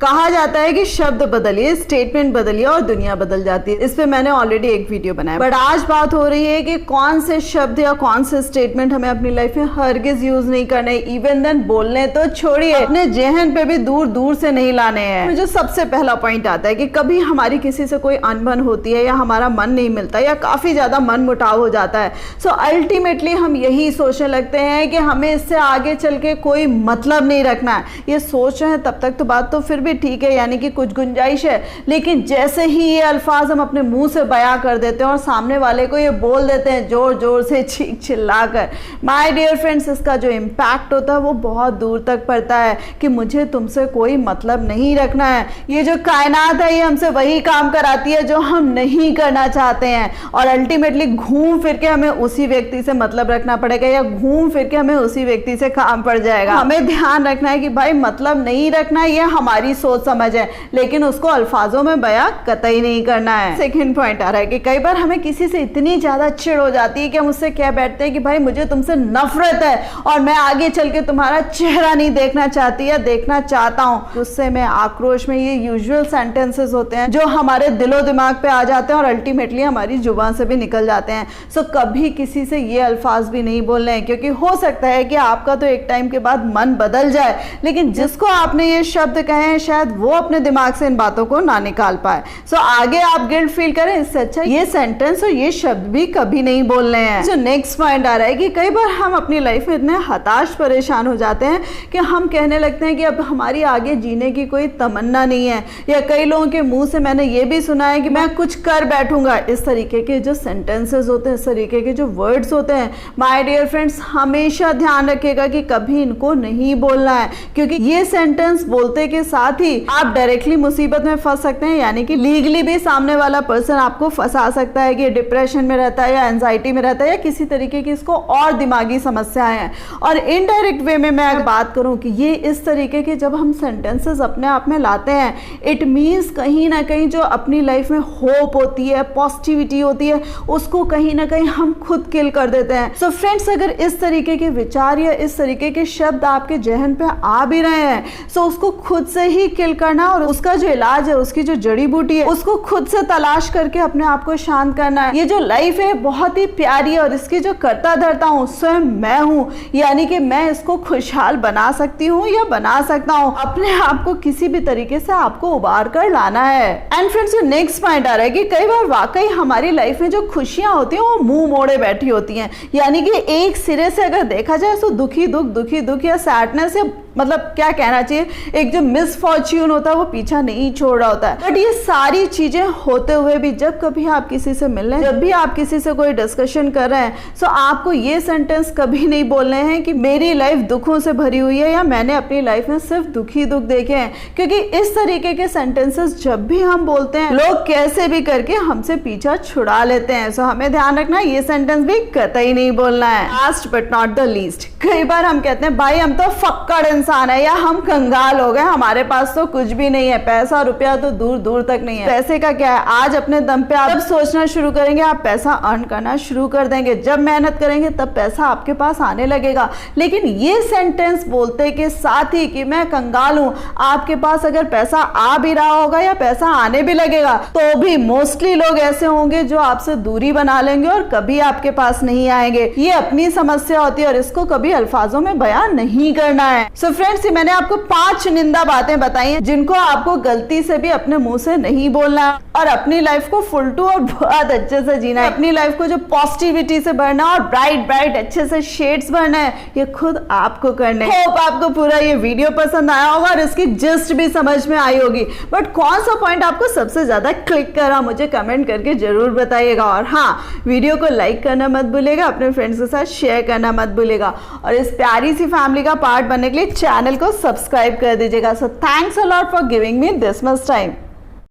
कहा जाता है कि शब्द बदलिए, स्टेटमेंट बदलिए और दुनिया बदल जाती है। इस पे मैंने ऑलरेडी एक वीडियो बनाया, बट आज बात हो रही है कि कौन से शब्द या कौन से स्टेटमेंट हमें अपनी लाइफ में हरगिज यूज नहीं करने, इवन देन बोलने तो छोड़िए, अपने जहन पे भी दूर दूर से नहीं लाने हैं। जो सबसे पहला पॉइंट आता है कि कभी हमारी किसी से कोई अनबन होती है या हमारा मन नहीं मिलता या काफी ज्यादा मन मुटाव हो जाता है, सो अल्टीमेटली हम यही सोचने लगते हैं कि हमें इससे आगे चल के कोई मतलब नहीं रखना है। ये सोच रहे हैं तब तक तो बात तो फिर भी ठीक है, यानी कि कुछ गुंजाइश है, लेकिन जैसे ही ये अल्फाज हम अपने मुंह से बयां कर देते हैं और सामने वाले को ये बोल देते हैं जोर जोर से चीख चिल्लाकर, माय डियर फ्रेंड्स, इसका जो इम्पैक्ट होता है वो बहुत दूर तक पड़ता है कि मुझे तुमसे कोई मतलब नहीं रखना है। ये जो कायनात है ये हमसे वही काम कराती है जो हम नहीं करना चाहते हैं, और अल्टीमेटली घूम फिर के हमें उसी व्यक्ति से मतलब रखना पड़ेगा या घूम फिर के हमें उसी व्यक्ति से काम पड़ जाएगा। हमें ध्यान रखना है कि भाई मतलब नहीं रखना ये हमारी सोच समझ है, लेकिन उसको अल्फाजों में बयां कतई नहीं करना है। सेकंड पॉइंट आ रहा है कि कई बार हमें किसी से इतनी ज्यादा चिढ़ हो जाती है कि हम उससे कह बैठते हैं कि भाई मुझे तुमसे नफरत है और मैं आगे चल के तुम्हारा चेहरा नहीं देखना चाहती या देखना चाहता हूँ। गुस्से में, आक्रोश में, ये यूजुअल सेंटेंसेस होते हैं जो हमारे दिलो दिमाग पे आ जाते हैं और अल्टीमेटली हमारी जुबान से भी निकल जाते हैं। सो कभी किसी से ये अल्फाज भी नहीं बोलने हैं, क्योंकि हो सकता है कि आपका तो एक टाइम के बाद मन बदल जाए, लेकिन जिसको आपने ये शब्द कहे हैं शायद वो अपने दिमाग से इन बातों को ना निकाल पाए। सो आगे आप गिल्ट फील करें, इससे अच्छा ये सेंटेंस और ये शब्द भी कभी नहीं बोलने हैं। जो नेक्स्ट पॉइंट आ रहा है कि कई बार हम अपनी लाइफ में इतने हताश परेशान हो जाते हैं कि हम कहने लगते हैं कि अब हमारी आगे जीने की कोई तमन्ना नहीं है, या कई लोगों के मुंह से मैंने ये भी सुना है कि मैं कुछ कर बैठूंगा। इस तरीके के जो सेंटेंसेस होते हैं, इस तरीके के जो वर्ड्स होते हैं, माय डियर फ्रेंड्स, हमेशा ध्यान रखिएगा कि कभी इनको नहीं बोलना है, क्योंकि ये सेंटेंस बोलते के साथ ही आप डायरेक्टली मुसीबत में फंस सकते हैं, यानी कि लीगली भी सामने वाला पर्सन आपको फंसा सकता है कि डिप्रेशन में रहता है या एंजाइटी में रहता है या किसी तरीके की इसको और दिमागी समस्याएं हैं। और इनडायरेक्ट वे में मैं अगर बात करूं कि ये इस तरीके के जब हम सेंटेंसेस अपने आप में लाते हैं, इट मीन्स कहीं ना कहीं जो अपनी लाइफ में होप होती है, पॉजिटिविटी होती है, उसको कहीं ना कहीं हम खुद किल कर देते हैं। सो फ्रेंड्स, अगर इस तरीके के विचार या इस तरीके के शब्द आपके जहन पे आ भी रहे हैं, सो उसको खुद से ही किल करना और उसका जो इलाज है, उसकी जो जड़ी बूटी है, उसको खुद से तलाश करके अपने आप को शांत करना है। ये जो लाइफ है बहुत ही प्यारी है और इसकी जो करता धरता हूँ स्वयं मैं हूँ, यानी कि मैं इसको खुशहाल बना सकती हूँ या बना सकता हूँ। अपने आप को किसी भी तरीके से आपको उबार कर लाना है। एंड फ्रेंड्स, नेक्स्ट पॉइंट आ रहा है कि कई बार वाकई हमारी लाइफ में जो खुशियां होती हैं वो मुंह मोड़े बैठी होती हैं, यानी कि एक सिरे से अगर देखा जाए तो दुखी दुख या सैडनेस या मतलब क्या कहना चाहिए, एक जो मिसफॉर्च्यून होता है वो पीछा नहीं छोड़ रहा होता है। बट ये सारी चीजें होते हुए भी जब कभी आप किसी से मिल रहे हैं, जब भी आप किसी से कोई डिस्कशन कर रहे हैं, सो आपको ये सेंटेंस कभी नहीं बोलने हैं कि मेरी लाइफ दुखों से भरी हुई है या मैंने अपनी लाइफ में सिर्फ दुखी दुख देखे हैं, क्योंकि इस तरीके के सेंटेंसेस जब भी हम बोलते हैं लोग कैसे भी करके हमसे पीछा छुड़ा लेते हैं। सो हमें ध्यान रखना है ये सेंटेंस भी कतई नहीं बोलना है। Last but not the least, कई बार हम कहते हैं भाई हम तो फक्कड़ इंसान है या हम कंगाल हो गए, हमारे पास तो कुछ भी नहीं है, पैसा रुपया तो दूर दूर तक नहीं है। पैसे का क्या है, आज अपने दम पे आप जब सोचना शुरू करेंगे आप पैसा अर्न करना शुरू कर देंगे, जब मेहनत करेंगे तब पैसा आपके पास आने लगेगा। लेकिन ये सेंटेंस बोलते के साथ ही कि मैं कंगाल हूं, आपके पास अगर पैसा आ भी रहा होगा या पैसा आने भी लगेगा तो भी मोस्टली लोग ऐसे होंगे जो आपसे दूरी बना लेंगे और कभी आपके पास नहीं आएंगे। ये अपनी समस्या होती है और इसको कभी अल्फाजों में बयान नहीं करना है। सो फ्रेंड्स, मैंने आपको 5 चुनिंदा बातें बताई हैं जिनको आपको गलती से भी अपने मुंह से नहीं बोलना है और अपनी लाइफ को फुल टू और बहुत अच्छे से जीना है। अपनी लाइफ को जो पॉजिटिविटी से भरना और ब्राइट अच्छे से शेड्स भरना है, ये खुद आपको करना है। होप आपको पूरा ये वीडियो पसंद आया होगा और इसकी जिस्ट भी समझ में आई होगी। बट कौन सा पॉइंट आपको सबसे ज्यादा क्लिक करा मुझे कमेंट करके जरूर बताइएगा। और हाँ, वीडियो को लाइक करना मत भूलिएगा, अपने फ्रेंड्स के साथ शेयर करना मत भूलिएगा और इस प्यारी सी फैमिली का पार्ट बनने के लिए चैनल को सब्सक्राइब कर दीजिएगा। So thanks a lot for giving me this much time.